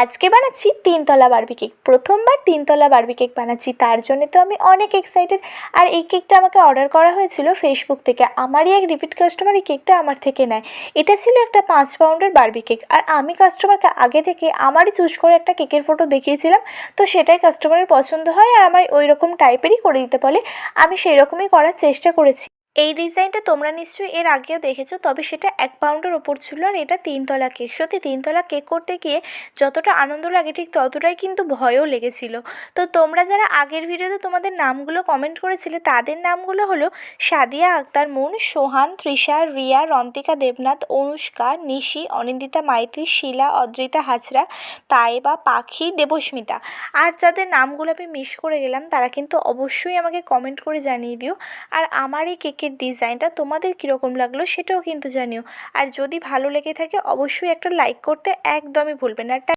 আজকে বানাচ্ছি তিনতলা বারবি কেক। প্রথমবার তিনতলা বারবি কেক বানাচ্ছি, তার জন্যে তো আমি অনেক এক্সাইটেড। আর এই কেকটা আমাকে অর্ডার করা হয়েছিল ফেসবুক থেকে। আমারই এক রিপিট কাস্টমার এই কেকটা আমার থেকে নেয়। এটা ছিল একটা 5 পাউন্ডের বারবি কেক, আর আমি কাস্টমারকে আগে থেকে আমারই চুজ করে একটা কেকের ফটো দেখিয়েছিলাম। তো সেটাই কাস্টমারের পছন্দ হয় আর আমার ওই রকম টাইপেরই করে দিতে বলে। আমি সেই রকমই করার চেষ্টা করেছি। এই ডিজাইনটা তোমরা নিশ্চয়ই এর আগেও দেখেছো, তবে সেটা 1 পাউন্ডের ওপর ছিল আর এটা তিনতলা কেক। সত্যি তিনতলা কেক করতে গিয়ে যতটা আনন্দ লাগে ঠিক ততটাই কিন্তু ভয়ও লেগেছিল। তো তোমরা যারা আগের ভিডিওতে তোমাদের নামগুলো কমেন্ট করেছিলে তাদের নামগুলো হলো সাদিয়া আক্তার মুন, সোহান, তৃষা, রিয়া, রন্তিকা দেবনাথ, অনুষ্কা, নিশি, অনিন্দিতা মাইতি, শিলা, অদ্রিতা হাজরা, তাইবা, পাখি, দেবস্মিতা। আর যাদের নামগুলো আমি মিস করে গেলাম তারা কিন্তু অবশ্যই আমাকে কমেন্ট করে জানিয়ে দিও। আর আমার এই কেকের ডিজাইনটা তোমাদের কীরকম লাগলো সেটাও কিন্তু জানিও। আর যদি ভালো লেগে থাকে অবশ্যই একটা লাইক করতে একদমই ভুলবে না।